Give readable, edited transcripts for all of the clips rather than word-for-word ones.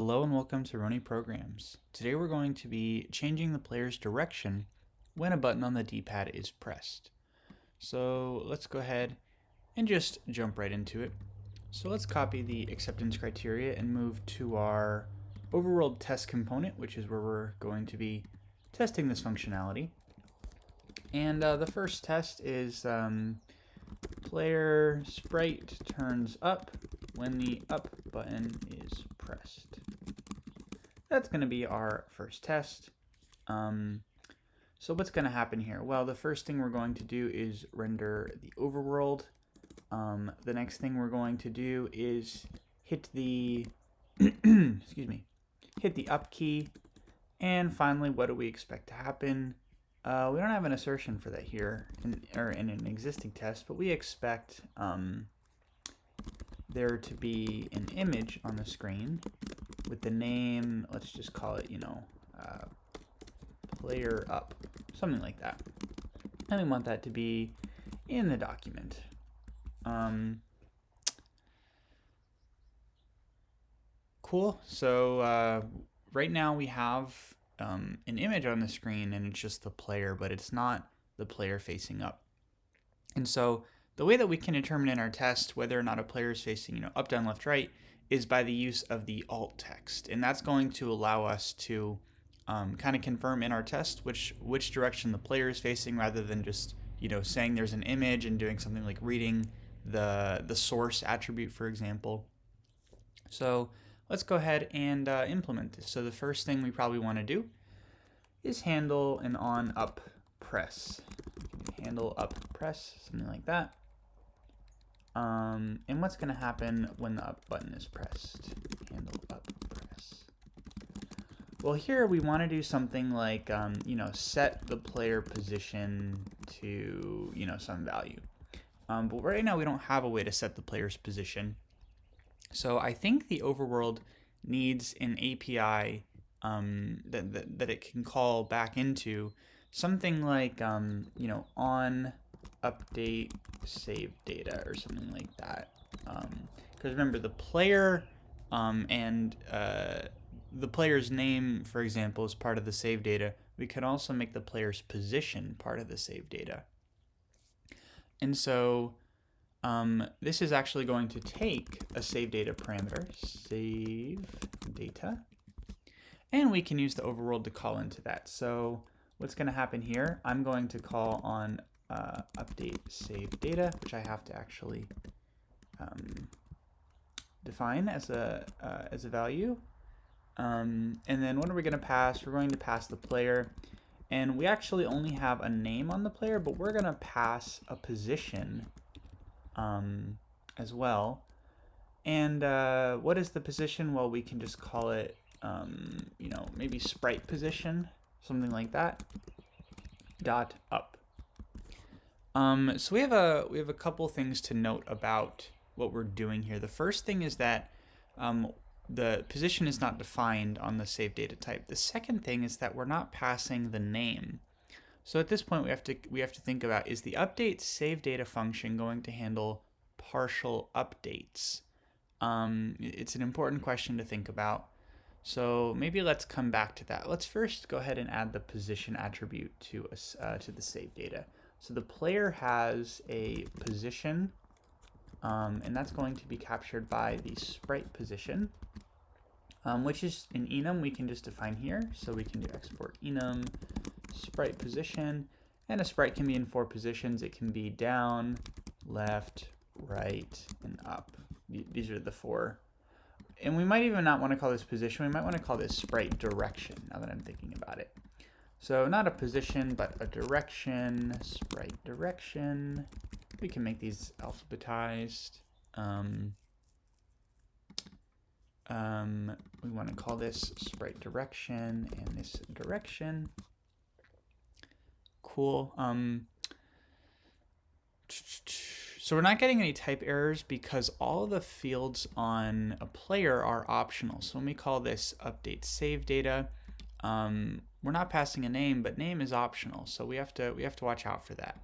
Hello and welcome to Roni Programs. Today we're going to be changing the player's direction when a button on the D-pad is pressed. So let's go ahead and just jump right into it. So let's copy the acceptance criteria and move to our overworld test component, which is where we're going to be testing this functionality. And the first test is player sprite turns up when the up button is pressed. That's going to be our first test. So what's going to happen here? Well, the first thing we're going to do is render the overworld. The next thing we're going to do is hit the hit the up key. And finally, what do we expect to happen? We don't have an assertion for that here in an existing test, but we expect there to be an image on the screen with the name, let's just call it, player up, something like that. And we want that to be in the document. Cool. So right now we have an image on the screen and it's just the player, but it's not the player facing up. And so the way that we can determine in our test whether or not a player is facing, up, down, left, right is by the use of the alt text. And that's going to allow us to kind of confirm in our test which direction the player is facing rather than just, saying there's an image and doing something like reading the source attribute, for example. So let's go ahead and implement this. So the first thing we probably want to do is handle an on up press. Handle up press, something like that. And what's going to happen when the up button is pressed? Handle up press. Well, here we want to do something like, set the player position to, some value. But right now we don't have a way to set the player's position. So I think the overworld needs an API that it can call back into something like, on update save data or something like that. Because remember, the player and the player's name, for example, is part of the save data. We could also make the player's position part of the save data. And so this is actually going to take a save data parameter, save data, and we can use the overworld to call into that. So what's going to happen here, I'm going to call on update save data, which I have to actually define as a value. And then what are we going to pass? We're going to pass the player. And we actually only have a name on the player, but we're going to pass a position as well. And what is the position? Well, we can just call it, maybe sprite position, something like that. Dot up. So we have a couple things to note about what we're doing here. The first thing is that the position is not defined on the save data type. The second thing is that we're not passing the name. So at this point we have to think about, is the update save data function going to handle partial updates? It's an important question to think about. So maybe let's come back to that. Let's first go ahead and add the position attribute to the save data. So the player has a position, and that's going to be captured by the sprite position, which is an enum we can just define here. So we can do export enum sprite position, and a sprite can be in 4 positions. It can be down, left, right, and up. These are the 4. And we might even not want to call this position. We might want to call this sprite direction, now that I'm thinking about it. So not a position, but a direction, sprite direction. We can make these alphabetized. We want to call this sprite direction and this direction. Cool. So we're not getting any type errors because all of the fields on a player are optional. So when we call this update save data, we're not passing a name, but name is optional. So we have to watch out for that.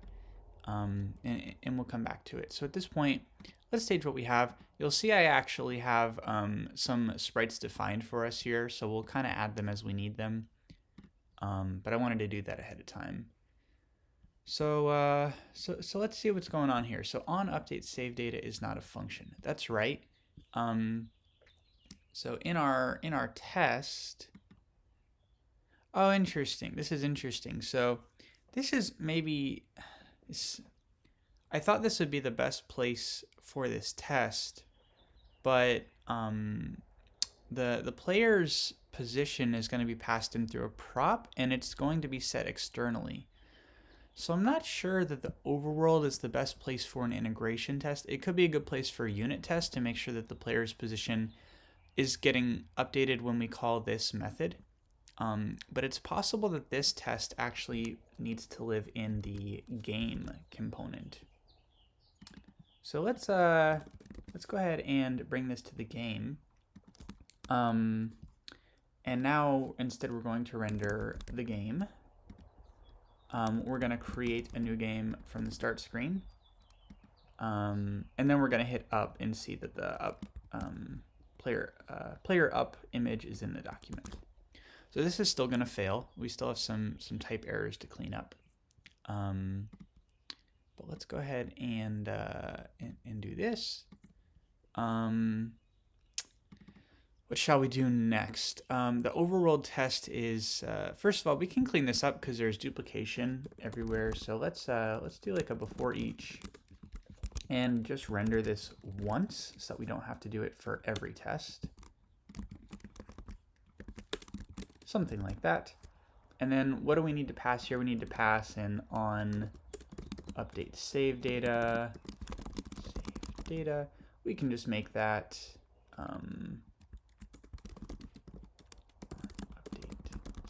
And we'll come back to it. So at this point, let's stage what we have. You'll see I actually have some sprites defined for us here, so we'll kind of add them as we need them. But I wanted to do that ahead of time. So let's see what's going on here. So on update save data is not a function. That's right. So in our test, oh, interesting. This is interesting. So this is maybe, I thought this would be the best place for this test, but the player's position is going to be passed in through a prop, and it's going to be set externally. So I'm not sure that the overworld is the best place for an integration test. It could be a good place for a unit test to make sure that the player's position is getting updated when we call this method. But it's possible that this test actually needs to live in the game component. So let's go ahead and bring this to the game. And now instead we're going to render the game. We're going to create a new game from the start screen. And then we're going to hit up and see that the up player up image is in the document. So this is still going to fail. We still have some type errors to clean up. But let's go ahead and do this. What shall we do next? The overworld test is, first of all, we can clean this up because there's duplication everywhere. So let's do like a before each and just render this once so that we don't have to do it for every test. Something like that. And then what do we need to pass here? We need to pass in on update save data. Save data. We can just make that update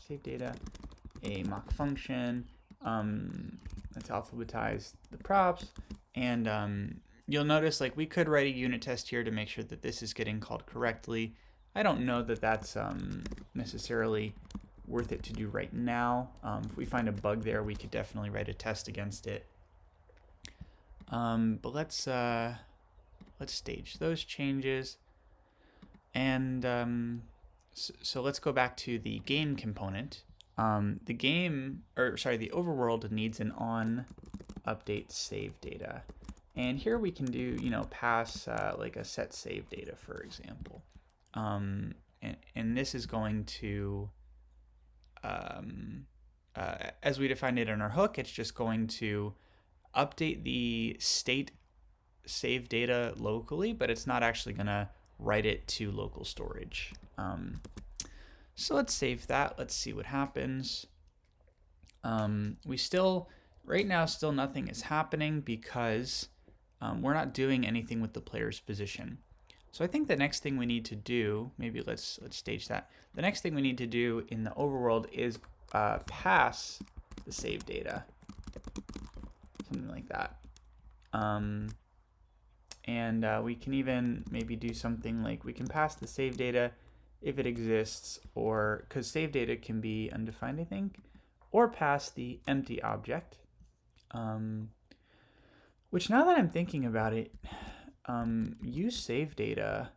save data a mock function. Let's alphabetize the props, and you'll notice like we could write a unit test here to make sure that this is getting called correctly. I don't know that that's necessarily worth it to do right now. If we find a bug there, we could definitely write a test against it. But let's stage those changes, and so let's go back to the game component. The overworld needs an on update save data, and here we can do pass like a set save data, for example. And this is going to, as we defined it in our hook, it's just going to update the state save data locally, but it's not actually going to write it to local storage. So let's save that. Let's see what happens. We still, right now, still nothing is happening because we're not doing anything with the player's position. So I think the next thing we need to do, maybe let's stage that. The next thing we need to do in the overworld is pass the save data, something like that. And we can even maybe do something like we can pass the save data if it exists, or because save data can be undefined, I think, or pass the empty object, which now that I'm thinking about it, use save data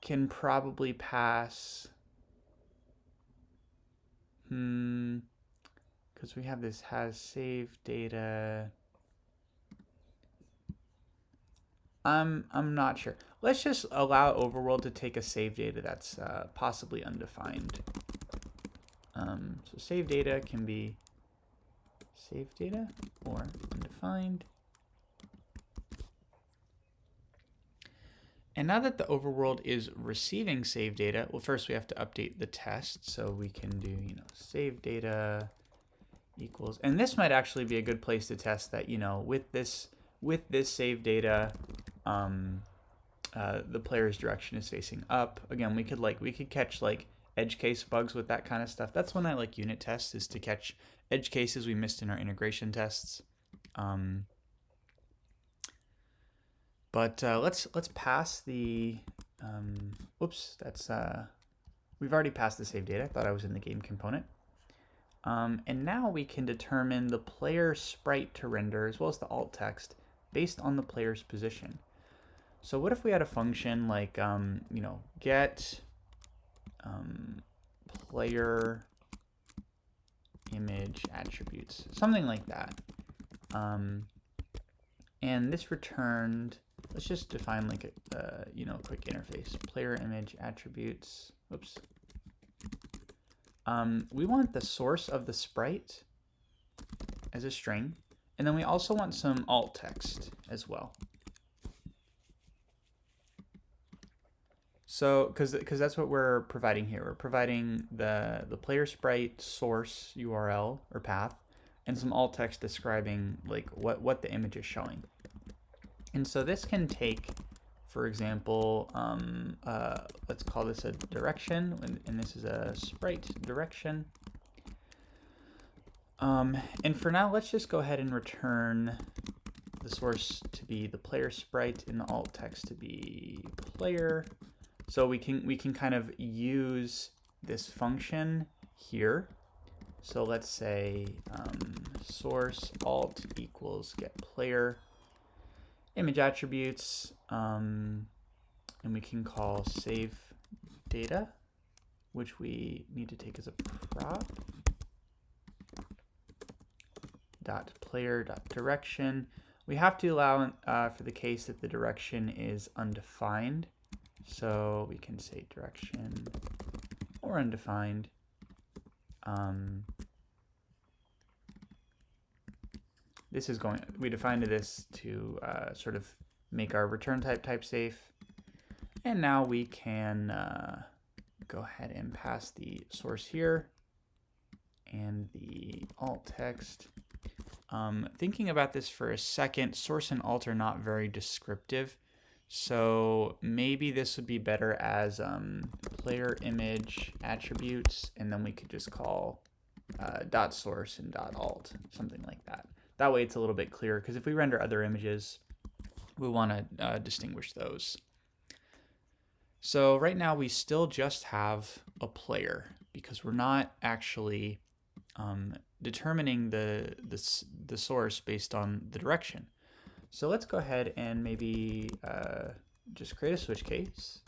can probably pass, because we have this has save data. I'm not sure. Let's just allow overworld to take a save data that's possibly undefined. So save data can be save data or undefined. And now that the overworld is receiving save data, well, first we have to update the test. So we can do, save data equals, and this might actually be a good place to test that, with this save data, the player's direction is facing up. Again, we could catch like edge case bugs with that kind of stuff. That's when I like unit tests, is to catch edge cases we missed in our integration tests. But let's pass the, whoops, that's, we've already passed the save data. I thought I was in the game component. And now we can determine the player sprite to render as well as the alt text based on the player's position. So what if we had a function like, get player image attributes, something like that. And this returned, let's just define like a, quick interface, player image attributes. Oops. We want the source of the sprite as a string, and then we also want some alt text as well. So, because that's what we're providing here. We're providing the player sprite source URL or path, and some alt text describing like what the image is showing. And so this can take, for example, let's call this a direction, and this is a sprite direction. And for now, let's just go ahead and return the source to be the player sprite and the alt text to be player. So we can kind of use this function here. So let's say source alt equals get player image attributes, and we can call save data, which we need to take as a prop. Dot player dot direction. We have to allow for the case that the direction is undefined. So we can say direction or undefined. This is we defined this to sort of make our return type safe. And now we can go ahead and pass the source here and the alt text. Thinking about this for a second, source and alt are not very descriptive. So maybe this would be better as player image attributes, and then we could just call dot source and dot alt, something like that. That way it's a little bit clearer, because if we render other images, we want to distinguish those. So right now we still just have a player, because we're not actually determining the source based on the direction. So let's go ahead and maybe just create a switch case,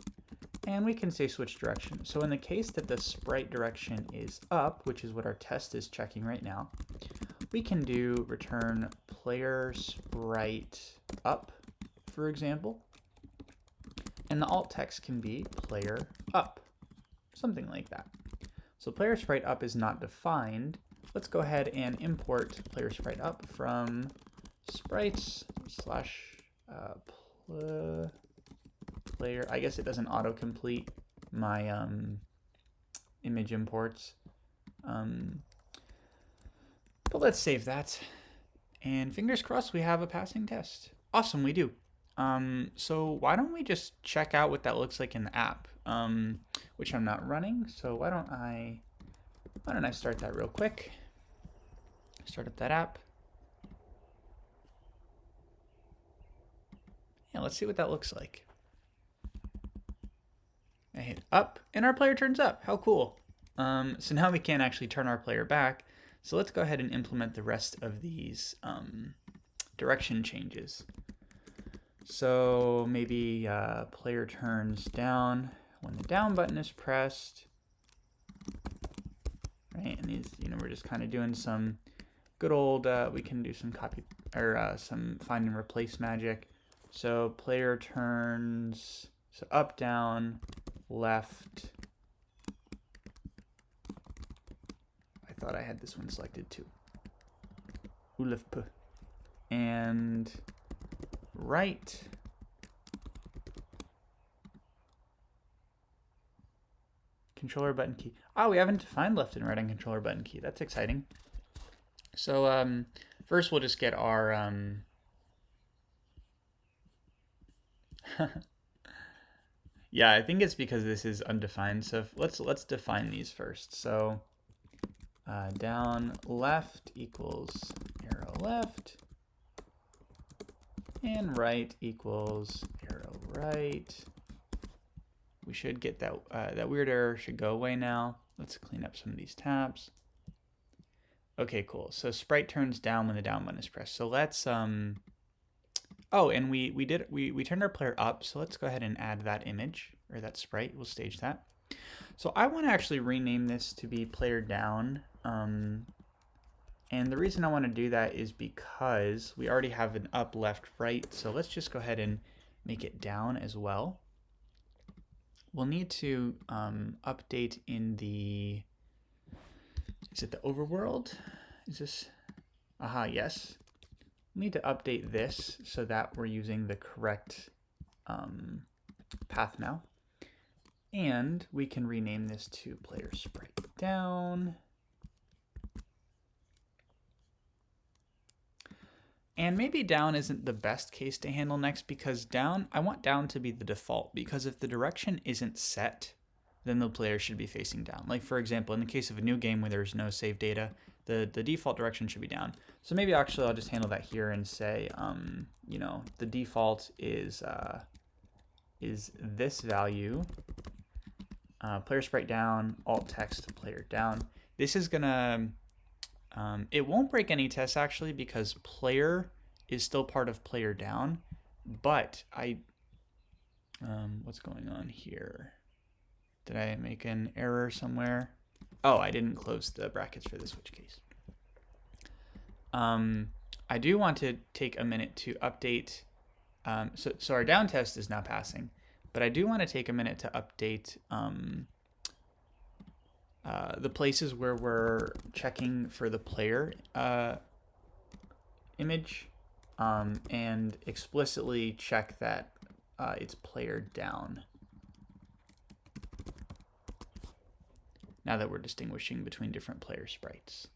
and we can say switch direction. So in the case that the sprite direction is up, which is what our test is checking right now, we can do return player sprite up, for example, and the alt text can be player up, something like that. So player sprite up is not defined. Let's go ahead and import player sprite up from sprites slash player. I guess it doesn't autocomplete my image imports. But let's save that. And fingers crossed we have a passing test. Awesome, we do. So why don't we just check out what that looks like in the app, which I'm not running. So why don't I start that real quick? Start up that app. Yeah, let's see what that looks like. I hit up, and our player turns up. How cool. So now we can actually turn our player back. So let's go ahead and implement the rest of these direction changes. So maybe player turns down when the down button is pressed. Right, and these, we're just kind of doing some good old, we can do some copy, or some find and replace magic. So player turns, so up, down, left. I thought I had this one selected too. Ulf. And right. Controller button key. Oh, we haven't defined left and right on controller button key. That's exciting. So first we'll just get our yeah, I think it's because this is undefined. So let's define these first. So down left equals arrow left, and right equals arrow right. We should get that that weird error should go away now. Let's clean up some of these tabs. Okay, cool. So sprite turns down when the down button is pressed. So let's Oh, and we turned our player up, so let's go ahead and add that image, or that sprite. We'll stage that. So I want to actually rename this to be player down. And the reason I want to do that is because we already have an up, left, right. So let's just go ahead and make it down as well. We'll need to update in the, is it the overworld? Is this, aha, yes. We need to update this so that we're using the correct path now. And we can rename this to player sprite down. And maybe down isn't the best case to handle next, because down, I want down to be the default, because if the direction isn't set, then the player should be facing down. Like for example, in the case of a new game where there's no save data, the default direction should be down. So maybe actually I'll just handle that here and say, you know, the default is this value, player sprite down, alt text player down. This is gonna, it won't break any tests actually, because player is still part of player down, but what's going on here? Did I make an error somewhere? Oh, I didn't close the brackets for the switch case. I do want to take a minute to update, so our down test is now passing, but I do want to take a minute to update the places where we're checking for the player image, and explicitly check that it's player down. Now that we're distinguishing between different player sprites.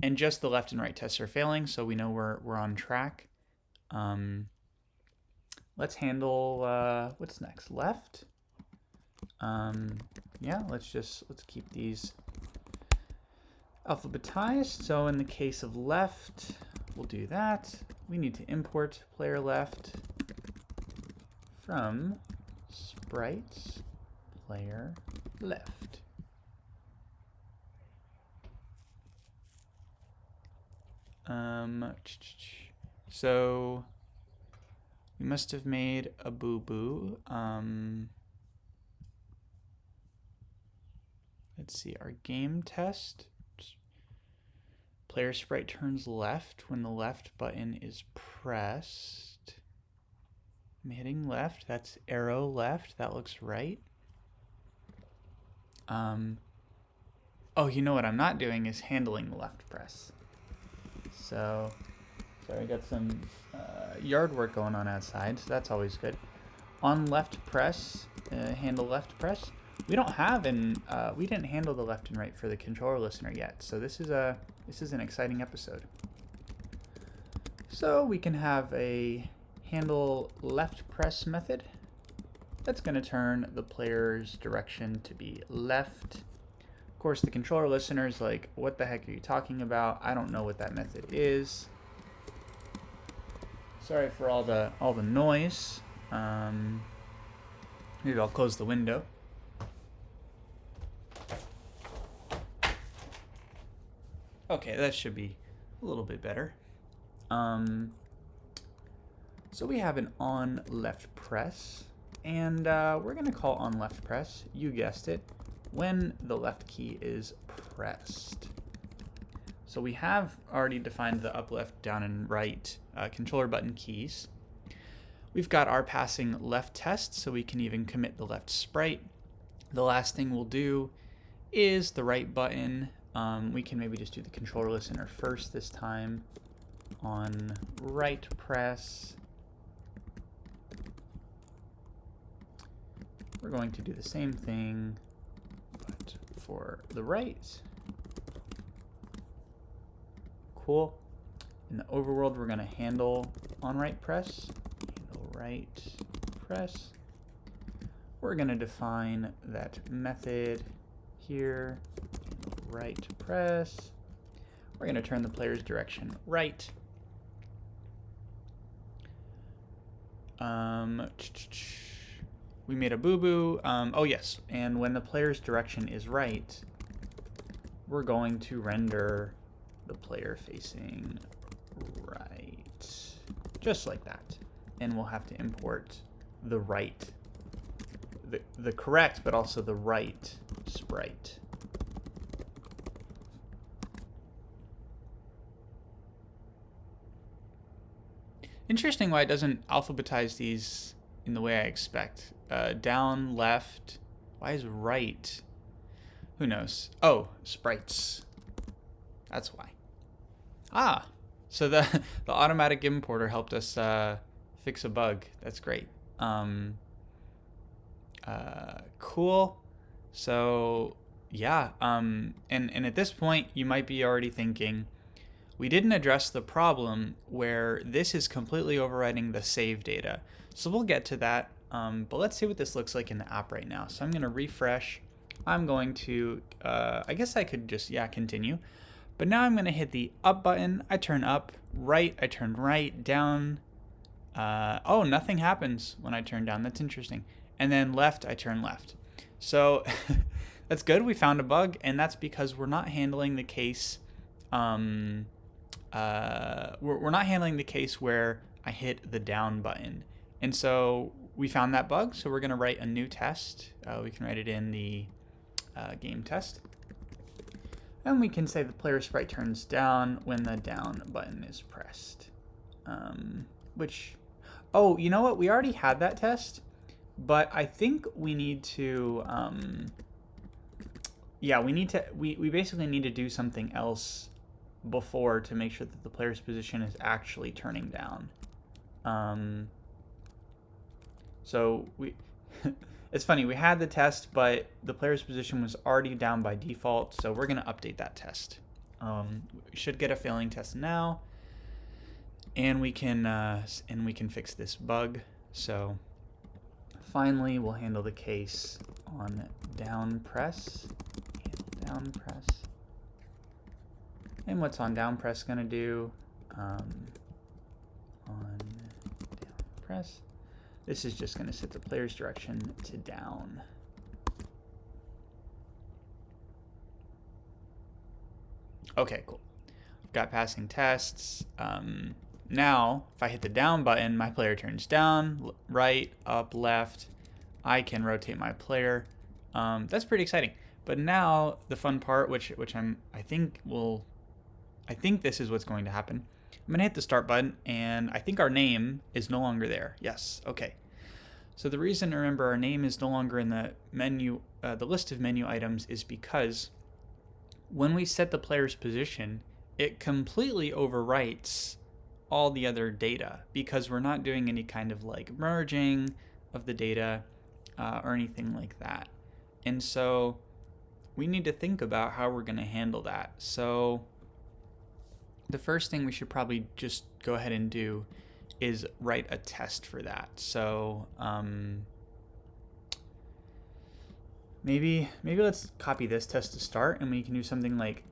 And just the left and right tests are failing, so we know we're on track. Let's handle, what's next? Left? Yeah, let's keep these alphabetized. So in the case of left, we'll do that. We need to import player left from sprites player left. So we must have made a boo-boo. Let's see, our game test. Player sprite turns left when the left button is pressed. I'm hitting left, that's arrow left, that looks right. Oh, you know what I'm not doing is handling the left press. So, sorry, I got some yard work going on outside, so that's always good. On left press, handle left press. We don't have we didn't handle the left and right for the controller listener yet, so this is an exciting episode. So we can have a handle left press method. That's going to turn the player's direction to be left. Of course, the controller listener is like, what the heck are you talking about? I don't know what that method is. Sorry for all the noise. Maybe I'll close the window. Okay, that should be a little bit better. So we have an on left press, and we're going to call on left press, you guessed it, when the left key is pressed. So we have already defined the up, left, down, and right controller button keys. We've got our passing left test, so we can even commit the left sprite. The last thing we'll do is the right button. We can maybe just do the controller listener first this time. On right press, we're going to do the same thing, but for the right. Cool. In the overworld, we're going to handle on right press, handle right press. We're going to define that method here, right press. We're going to turn the player's direction right. We made a boo-boo. Oh yes, and when the player's direction is right, we're going to render the player facing right. just like that. And we'll have to import the right, the correct, but also the right sprite. Interesting why it doesn't alphabetize these in the way I expect. Down, left. Why is right? Who knows? Oh, sprites. That's why. Ah, so the automatic importer helped us fix a bug. That's great. Cool. So yeah. And at this point, you might be already thinking, we didn't address the problem where this is completely overriding the save data. So we'll get to that. But let's see what this looks like in the app right now. So I'm going to refresh. I'm going to, I guess I could just, continue. But now I'm going to hit the up button. I turn up, right, I turn right, down. Oh, nothing happens when I turn down. That's interesting. And then left, I turn left. So that's good. We found a bug, and that's because we're not handling the case. We're not handling the case where I hit the down button. And so we found that bug, so we're going to write a new test. We can write it in the game test. And we can say the player sprite turns down when the down button is pressed. Oh, you know what? We already had that test, but I think we need to, we basically need to do something else before to make sure that the player's position is actually turning down. So it's funny, we had the test, but the player's position was already down by default, so we're going to update that test. We should get a failing test now, and we can fix this bug. So finally, we'll handle the case on down press, down press. And what's on down press going to do? On down press. This is just going to set the player's direction to down. Okay, cool. I've got passing tests. Now, if I hit the down button, my player turns down, right, up, left. I can rotate my player. That's pretty exciting. But now the fun part, which I think this is what's going to happen. I'm going to hit the start button, and I think our name is no longer there. Yes, okay. So the reason, remember, our name is no longer in the menu, the list of menu items, is because when we set the player's position, it completely overwrites all the other data because we're not doing any kind of like merging of the data or anything like that. And so we need to think about how we're going to handle that. So the first thing we should probably just go ahead and do is write a test for that. So maybe let's copy this test to start, and we can do something like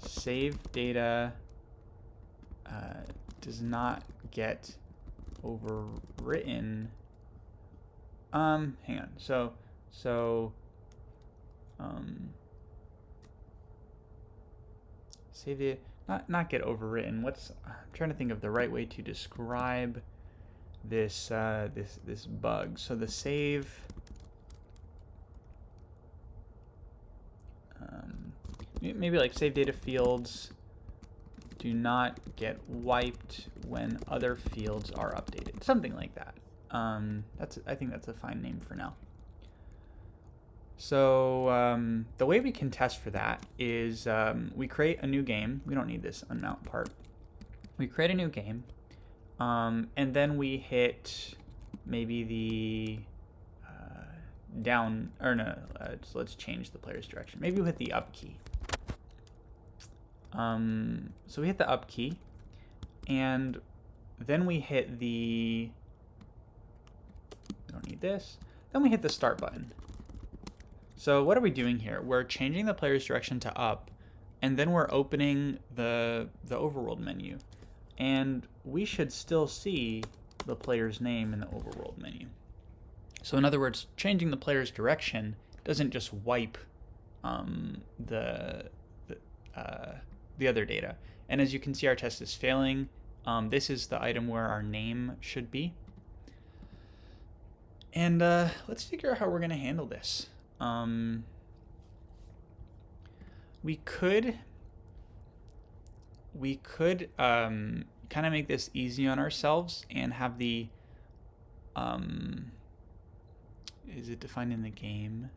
save data does not get overwritten. Hang on. So save the not get overwritten. I'm trying to think of the right way to describe this this bug. So the save maybe like save data fields do not get wiped when other fields are updated. Something like that. I think that's a fine name for now. So the way we can test for that is we create a new game. We don't need this unmount part. We create a new game, and then we hit maybe the down, or no, so let's change the player's direction. Maybe we hit the up key. So we hit the up key, and then we hit the, we don't need this. Then we hit the start button. So what are we doing here? We're changing the player's direction to up, and then we're opening the overworld menu. And we should still see the player's name in the overworld menu. So in other words, changing the player's direction doesn't just wipe the other data. And as you can see, our test is failing. This is the item where our name should be. And let's figure out how we're going to handle this. We could kind of make this easy on ourselves and have the is it defined in the game?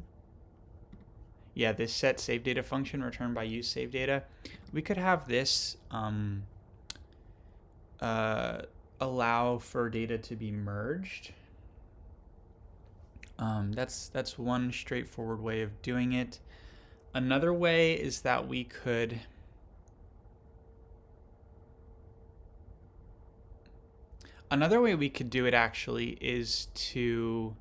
Yeah, this set save data function returned by use save data. We could have this allow for data to be merged. That's one straightforward way of doing it. Another way is that we could do it actually is to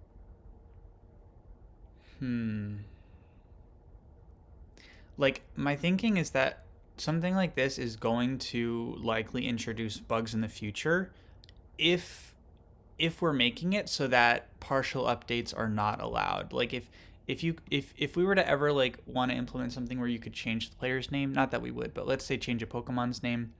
like, my thinking is that something like this is going to likely introduce bugs in the future if we're making it so that partial updates are not allowed. Like if we were to ever like want to implement something where you could change the player's name, not that we would, but let's say change a Pokemon's name,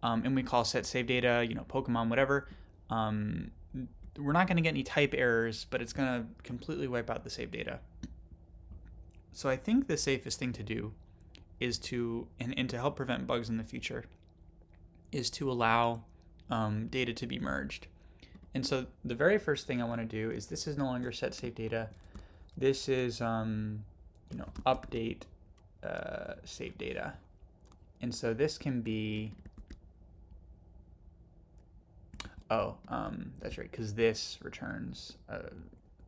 and we call set save data, Pokemon, whatever, we're not going to get any type errors, but it's going to completely wipe out the save data. So I think the safest thing to do is to, and to help prevent bugs in the future, is to allow data to be merged. And so the very first thing I want to do is, this is no longer set save data. This is update save data. And so this can be, that's right, because this returns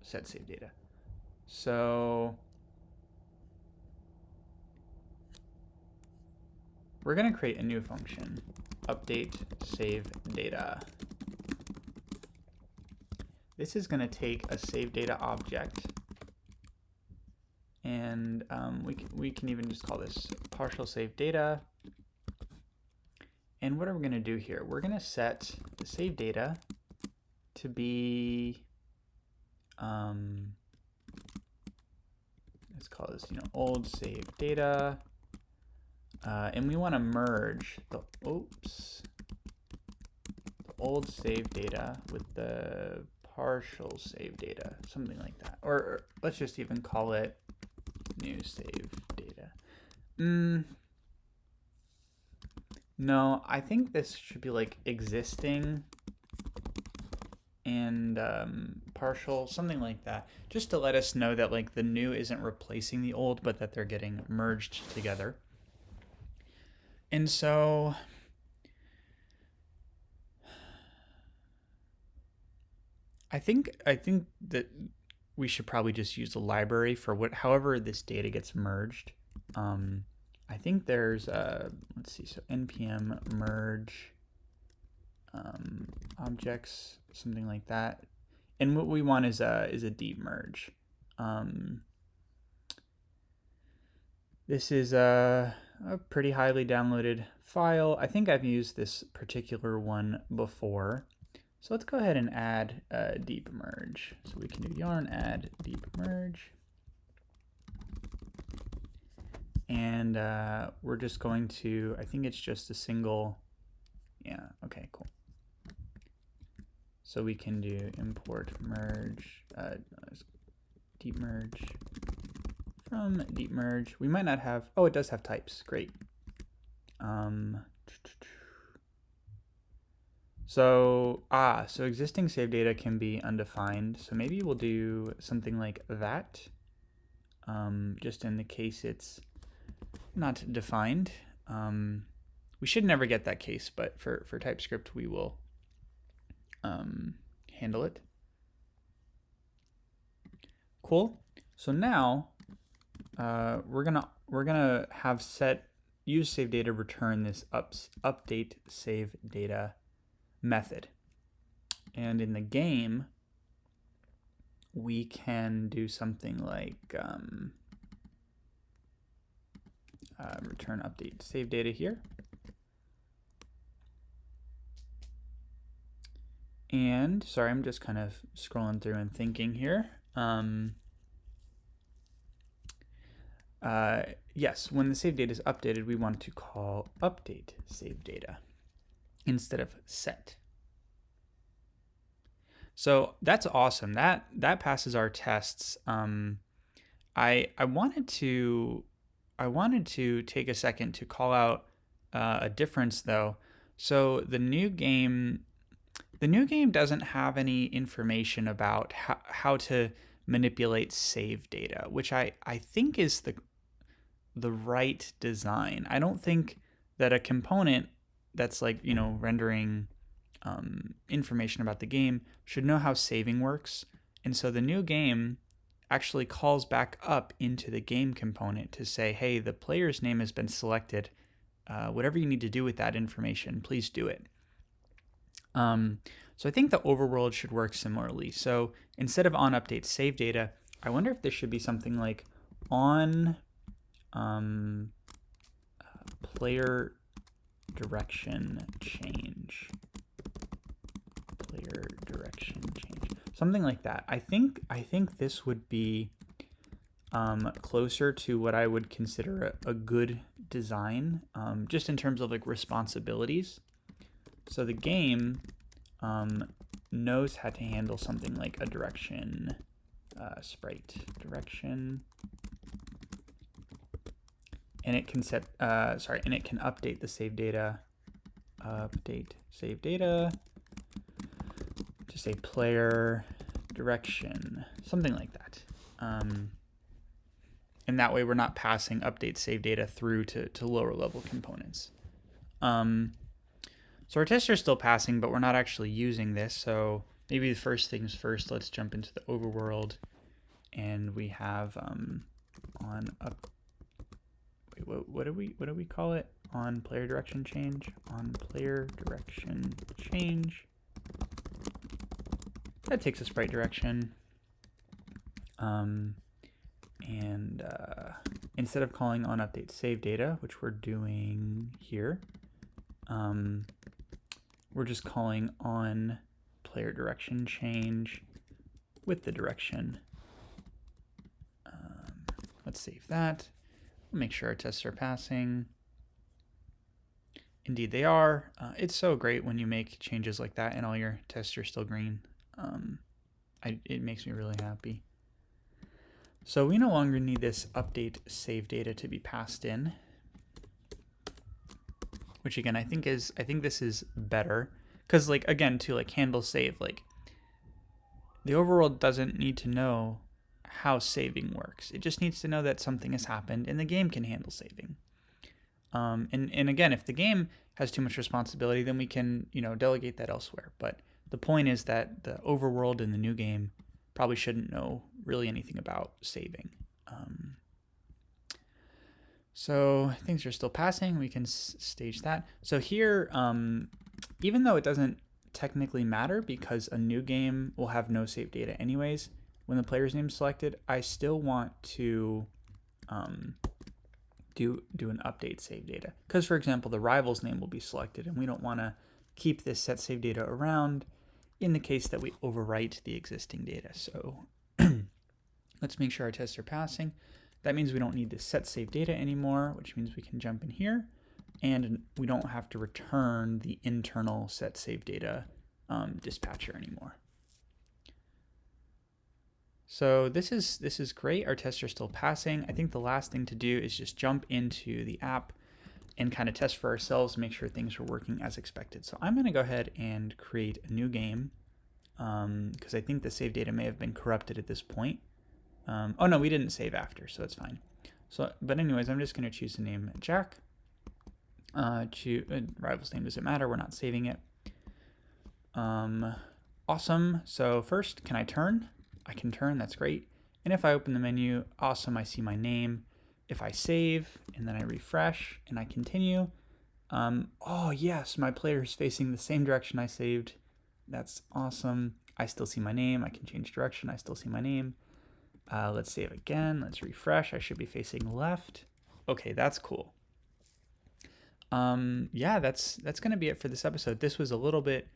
set save data. So we're going to create a new function, update save data. This is going to take a save data object, and we can even just call this partial save data. And what are we going to do here? We're going to set the save data to be, let's call this, old save data. And we want to merge the old save data with the partial save data, something like that. Or let's just even call it new save data. No, I think this should be like existing and partial, something like that, just to let us know that like the new isn't replacing the old, but that they're getting merged together. And so I think that we should probably just use the library for however this data gets merged. I think there's let's see, so npm merge objects, something like that. And what we want is a deep merge. This is a pretty highly downloaded file. I think I've used this particular one before. So let's go ahead and add a deep merge. So we can do yarn add deep merge. And we're just going to, I think it's just a single, yeah, okay, cool. So we can do import merge, deep merge from deep merge. We might not have, oh, it does have types, great. So existing save data can be undefined. So maybe we'll do something like that, just in the case it's not defined. We should never get that case, but for TypeScript we will handle it. Cool. So now we're gonna have set use save data return this update save data method, and in the game we can do something like return update save data here. And sorry, I'm just kind of scrolling through and thinking here. yes, when the save data is updated, we want to call update save data instead of set. So that's awesome. That passes our tests. I wanted to take a second to call out a difference though. So the new game doesn't have any information about how to manipulate save data, which I think is the right design. I don't think that a component that's like, rendering information about the game should know how saving works. And so the new game actually calls back up into the game component to say, hey, the player's name has been selected. Whatever you need to do with that information, please do it. So I think the overworld should work similarly. So instead of on update save data, I wonder if there should be something like on player direction change. Player direction change. Something like that. I think this would be closer to what I would consider a good design, just in terms of like responsibilities. So the game knows how to handle something like a direction sprite direction, and it can set and it can update the save data. Update save data to say player direction, something like that. And that way we're not passing update save data through to lower level components. So our tests are still passing, but we're not actually using this. So maybe the first things first, let's jump into the overworld, and we have on up. Wait, what do we call it? On player direction change. On player direction change. That takes a sprite direction. And instead of calling on update save data, which we're doing here, we're just calling on player direction change with the direction. Let's save that. We'll make sure our tests are passing. Indeed they are. It's so great when you make changes like that and all your tests are still green. It makes me really happy. So we no longer need this update save data to be passed in, which again, I think this is better, because like, again, to like handle save, like the overworld doesn't need to know how saving works. It just needs to know that something has happened and the game can handle saving. And again, if the game has too much responsibility, then we can, delegate that elsewhere. But the point is that the overworld in the new game probably shouldn't know really anything about saving. So things are still passing. We can stage that. So here, even though it doesn't technically matter because a new game will have no save data anyways, when the player's name is selected, I still want to do an update save data. Because, for example, the rival's name will be selected, and we don't want to keep this set save data around in the case that we overwrite the existing data. So let's make sure our tests are passing. That means we don't need this set save data anymore, which means we can jump in here, and we don't have to return the internal set save data dispatcher anymore. So this is great. Our tests are still passing. I think the last thing to do is just jump into the app and kind of test for ourselves, make sure things are working as expected. So I'm going to go ahead and create a new game because I think the save data may have been corrupted at this point. Oh no, we didn't save after, so it's fine. So, but anyways, I'm just going to choose the name Jack. Rival's name doesn't matter. We're not saving it. Awesome. So first, can I turn? I can turn. That's great. And if I open the menu, awesome, I see my name. If I save and then I refresh and I continue, oh yes, my player is facing the same direction I saved. That's awesome. I still see my name. I can change direction. I still see my name. Let's save again. Let's refresh. I should be facing left. Okay, that's cool. Yeah, that's going to be it for this episode. This was a little bit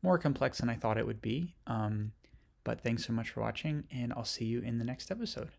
more complex than I thought it would be. But thanks so much for watching, and I'll see you in the next episode.